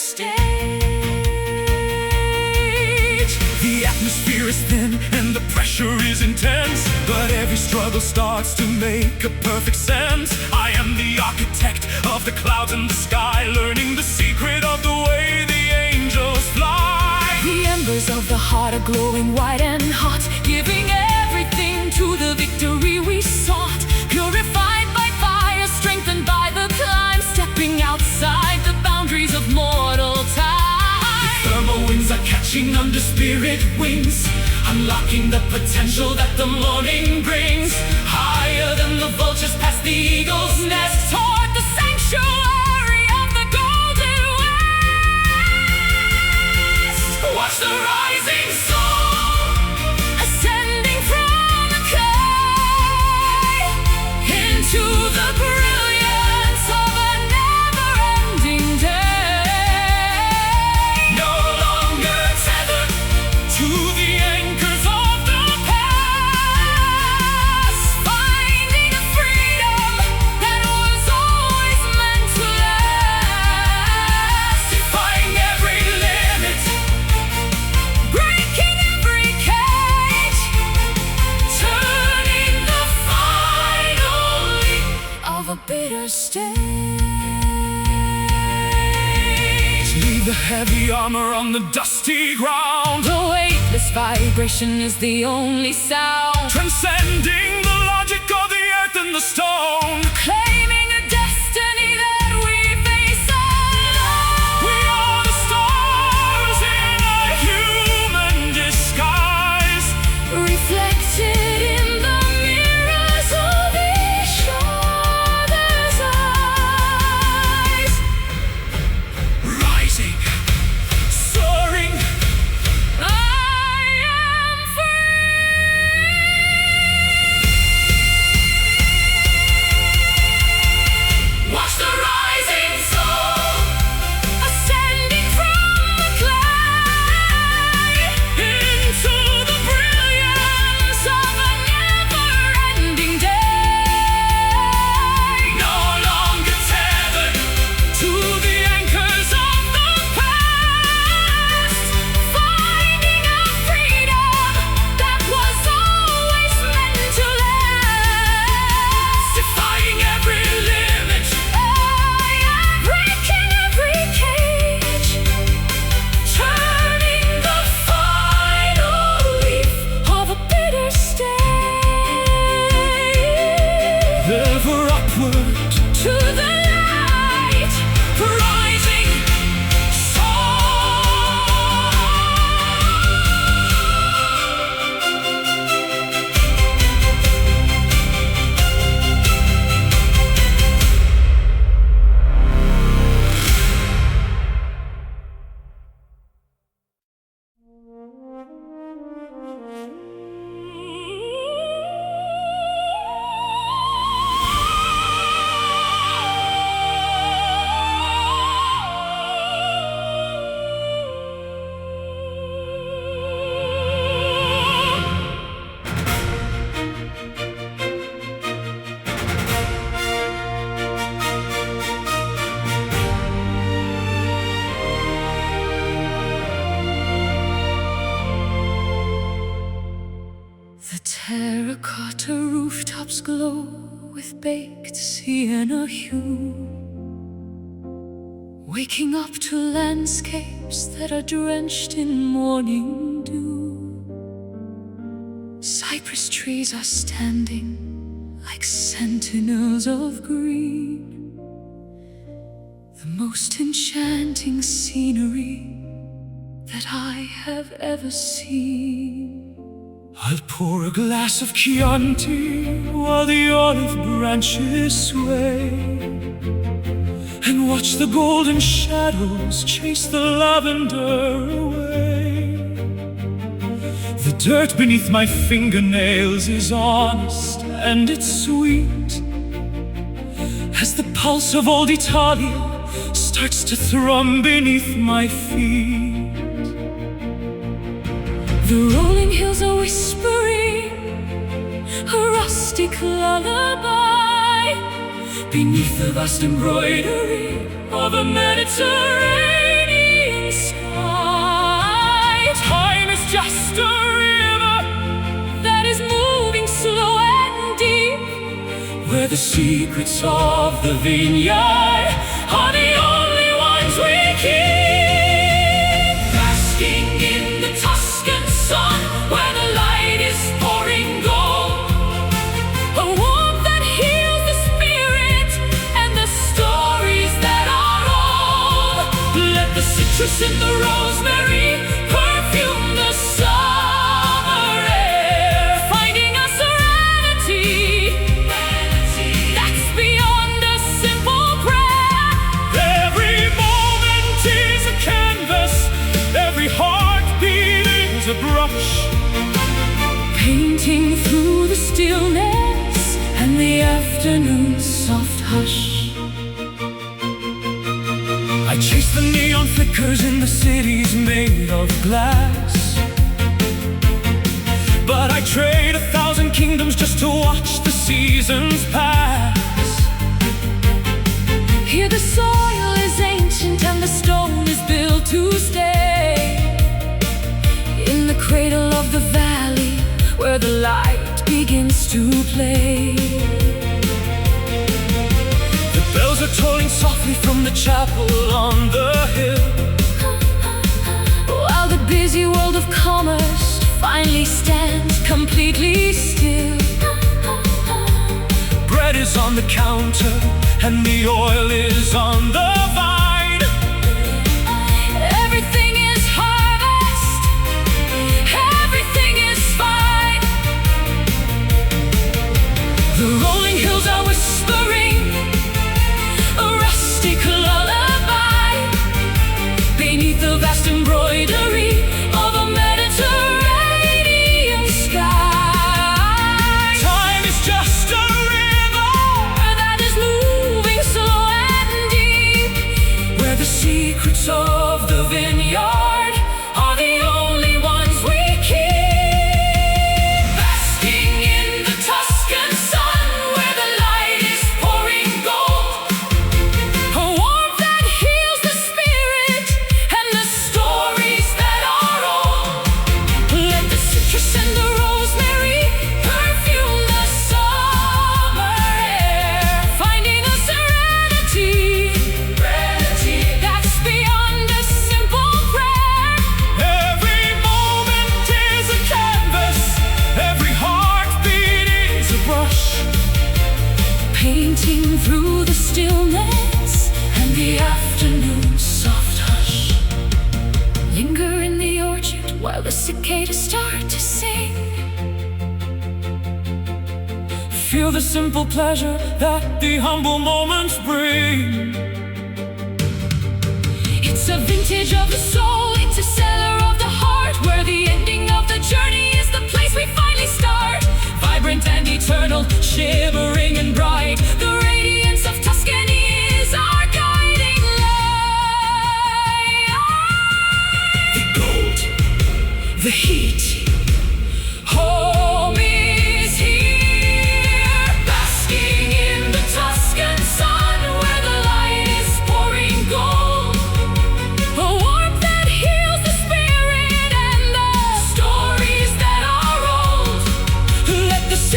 stage. The atmosphere is thin and the pressure is intense, but every struggle starts to make a perfect sense. I am the architect of the clouds and the sky, learning the secret of the way the angels fly. The embers of the heart are glowing white and hot, giving everything to the victory we sought. Purified by fire, strengthened by the climb, stepping outside the boundaries of mortal time. Thermal winds are catching under spirit wings, unlocking the potential that the morning brings. Higher than the vultures past the eagle's nest, toward the sanctuary of the golden west. Watch the rising soul Ascending from the clay into the brilliance of a never-ending day. no longer tethered To the anchors of the Past, finding a freedom that was always meant to last. defying every limit, Breaking every cage, turning the final leaf. of a bitter stage. leave the heavy armor on the dusty ground, The weightless vibration is the only sound, transcending the logic of the earth and the stone. claiming a destiny that we face alone. We are the stars in a human disguise, Reflected in the mirrors of each other's eyes. Rising, soaring. I am free. The terracotta rooftops glow with baked sienna hue, waking up to landscapes that are drenched in morning dew. Cypress trees are standing like sentinels of green, the most enchanting scenery that I have ever seen. I'll pour a glass of Chianti while the olive branches sway, and watch the golden shadows chase the lavender away. The dirt beneath my fingernails is honest and it's sweet, as the pulse of old Italia starts to thrum beneath my feet. The rolling hills are whispering a rustic lullaby beneath the vast embroidery of a Mediterranean sky. Time is just a river that is moving slow and deep, where the secrets of the vineyard are the only ones we keep. basking in the Tuscan sun where the light is pouring gold, a warmth that heals the spirit and the stories that are old. Let the citrus and the rosemary perfume the summer air, Finding a serenity that's beyond a simple prayer. Every moment is a canvas, every heartbeat is a brush, Painting through the stillness and the afternoon's soft hush. I chase the neon flickers in the cities made of glass, but I trade 1,000 kingdoms just to watch the seasons pass. Here the soil is ancient and the stone is built to stay, in the cradle of the valley where the light begins to play. The bells are tolling softly from the chapel on the hill, While the busy world of commerce finally stands completely still. bread is on the counter and the oil is on the vine. Everything is harvest, everything is fine. The rolling hills are whispering a rustic lullaby beneath the vast embroidery of a Mediterranean sky. Time is just a river That is moving slow and deep, where the secrets of the vineyard are the only ones we keep. basking in the Tuscan sun where the light is pouring gold. A warmth that heals the spirit and the stories that are old. Let the citrus and the rosemary perfume the summer air, finding a serenity that's beyond a simple prayer. Every moment is a canvas, every heartbeat is a brush, Painting through the stillness and the afternoon's soft hush. Linger in the orchard while the cicadas start to sing. feel the simple pleasure that the humble moments bring. It's a vintage of the soul, it's a cellar of the heart, where the ending of the journey is the place we finally start. Vibrant and eternal, shimmering and bright, the radiance of Tuscany is our guiding light. The gold, the heat, Home is here, basking in the Tuscan sun where the light is pouring gold. A warmth that heals the spirit and the stories that are old.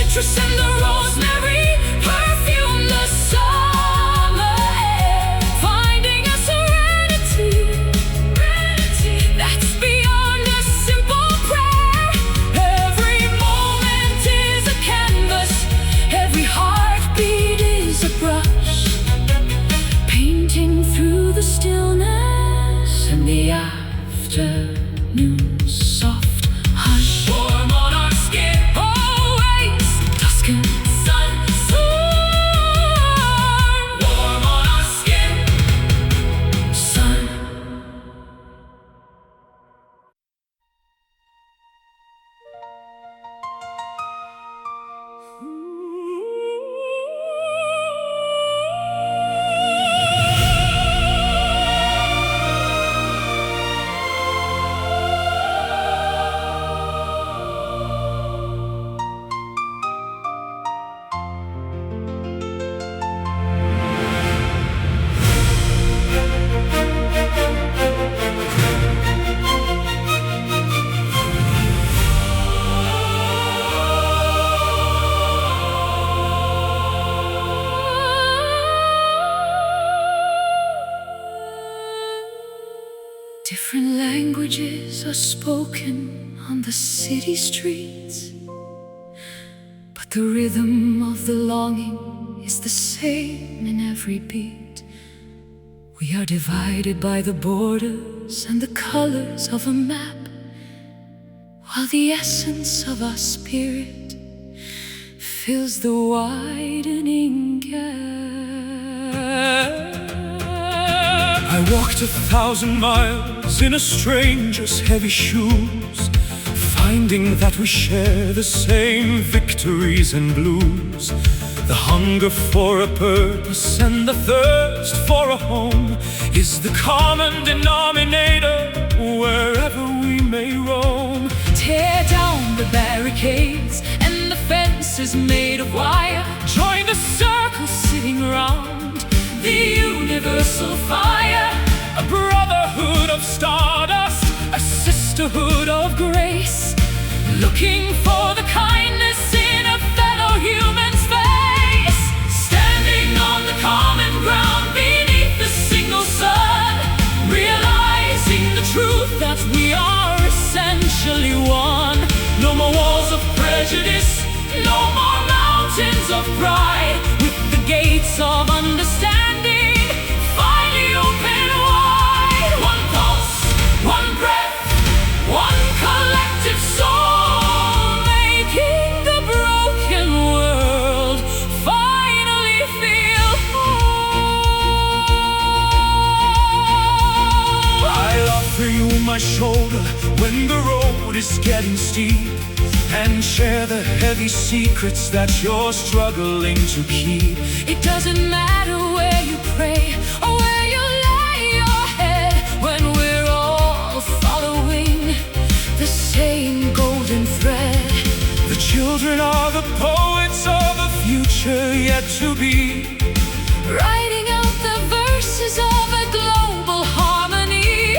citrus and the rosemary perfume the summer air, finding a serenity that's beyond a simple prayer. Every moment is a canvas, every heartbeat is a brush, painting through the stillness and the afternoon soft hush. Warm on our skin, Always dusk and sun, warm on our skin. sun. Different languages are spoken on the city streets, but the rhythm of the longing is the same in every beat. We are divided by the borders and the colors of a map, while the essence of our spirit fills the widening gap. I walked 1,000 miles in a stranger's heavy shoes, finding that we share the same victories and blues. The hunger for a purpose and the thirst for a home is the common denominator wherever we may roam. Tear down the barricades and the fences made of wire. Join the circle sitting round the universal fire. A brotherhood of stardust, A sisterhood of grace, looking for the kindness in a fellow human's face. Standing on the common ground beneath the single sun, Realizing the truth that we are essentially one. no more walls of prejudice, no more mountains of pride. With the gates of understanding Finally open wide, one pulse, one breath, one collective soul, making the broken world finally feel whole. I'll offer you my shoulder when the road is getting steep, and share the heavy secrets that you're struggling to keep. It doesn't matter where you pray or where you lay your head, when we're all following the same golden thread. The children are the poets of a future yet to be, Writing out the verses of a global harmony.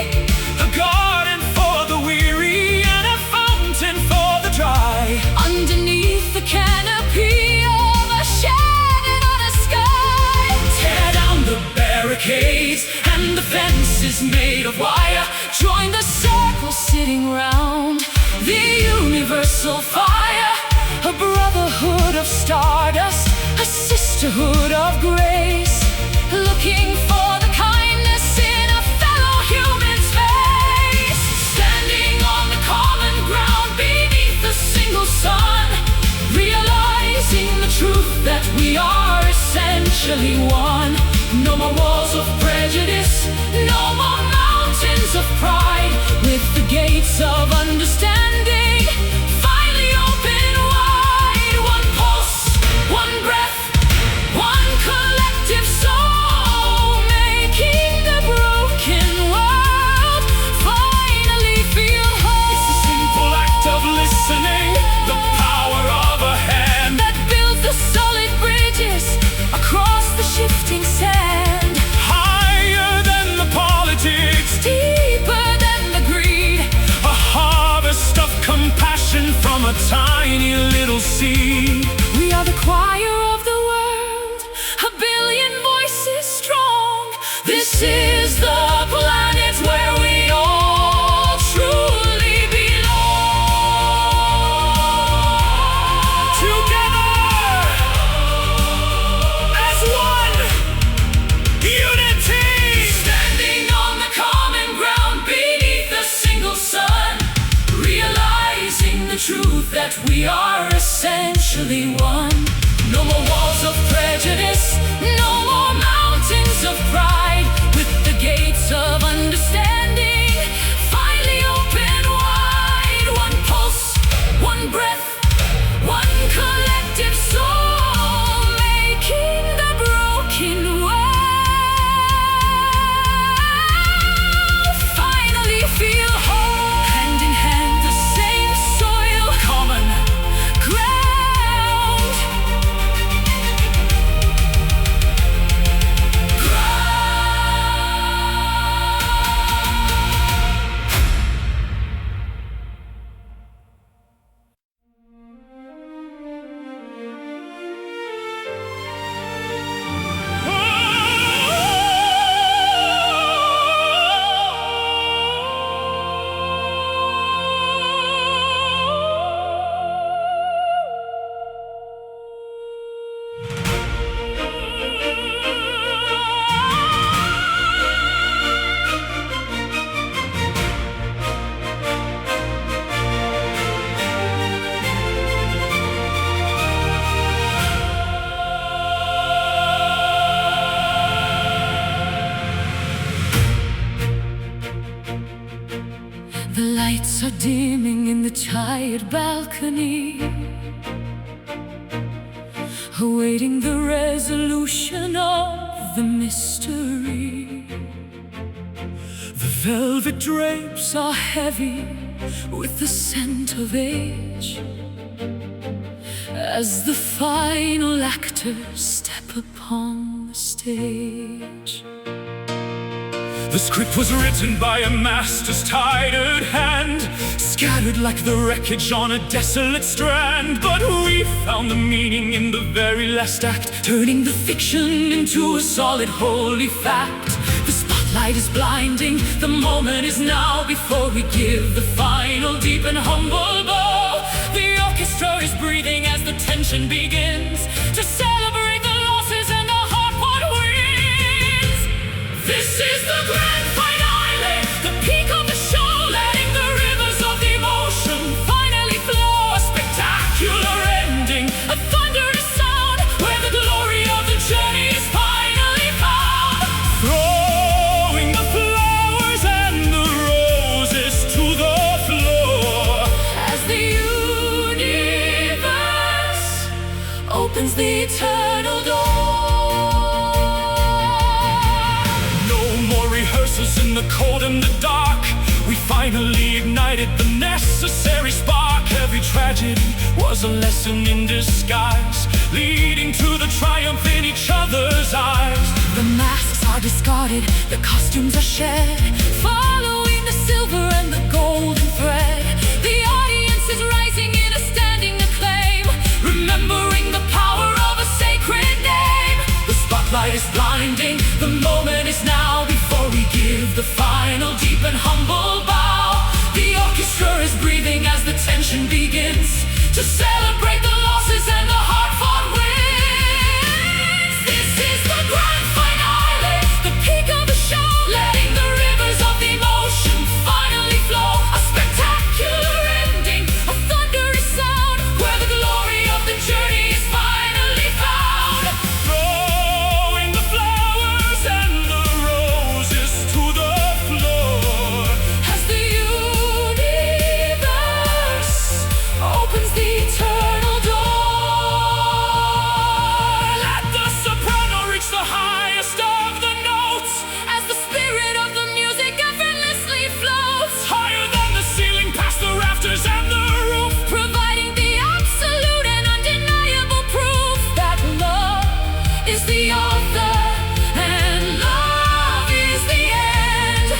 a garden for the weary and a fountain for the dry. Underneath the canopy of a shattered on a sky. tear down the barricades and the fences made of wire. Join the circle sitting round the universal fire. A brotherhood of stardust, a sisterhood of grace, looking for the kindness in a fellow human's face. Standing on the common ground beneath the single sun, Realizing the truth that we are essentially one. no more walls of prejudice, no more mountains of pride. With the gates of understanding Finally open wide, one pulse, one breath, one collective soul, making the broken world finally feel whole. It's a simple act of listening, the power of a hand. That builds the solid bridges across the shifting sand. Higher than the politics, Deeper than the greed, a harvest of compassion from a tiny little seed. that we are essentially one. No more walls of prejudice, no more mountains of pride. With the gates of understanding finally open wide. One pulse, one breath, one collective soul, making the broken world finally feel whole. Hand in hand, the same soil, common ground. The lights are dimming in the tired balcony, awaiting the resolution of the mystery. The velvet drapes are heavy with the scent of age, as the final actors step upon the stage. The script was written by a master's tired hand, scattered like the wreckage on a desolate strand. But we found the meaning in the very last act, turning the fiction into a solid holy fact. The spotlight is blinding, the moment is now, before we give the final deep and humble bow. The orchestra is breathing as the tension begins, to celebrate the losses and the heart what wins. This is the grand finale, the peak of the show, letting the rivers of emotion finally flow. A spectacular ending, a thunderous sound, where the glory of the journey is finally found. throwing the flowers and the roses to the floor, As the universe opens the eternal door. in the cold and the dark. We finally ignited the necessary spark. Every tragedy was a lesson in disguise, leading to the triumph in each other's eyes. The masks are discarded, the costumes are shed, following the silver and the golden thread. The audience is rising in a standing acclaim, remembering the power of a sacred name. The spotlight is blinding, the moment is now, before we give the final deep and humble bow. The orchestra is breathing as the tension begins, to celebrate the losses and the hard-fought wins. This is the grand finale, the peak of the show, letting the rivers of emotion finally flow. A spectacular ending, a thunderous sound, where the glory of the journey is finally found. Throwing the flowers and the roses to the floor, As the universe opens the eternal door. let the soprano reach the highest of the notes, As the spirit of the music effortlessly floats, higher than the ceiling, past the rafters and the roof. providing the absolute and undeniable proof that love is the author and love is the end.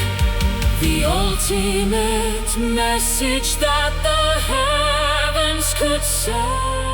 The ultimate message that the heavens could send.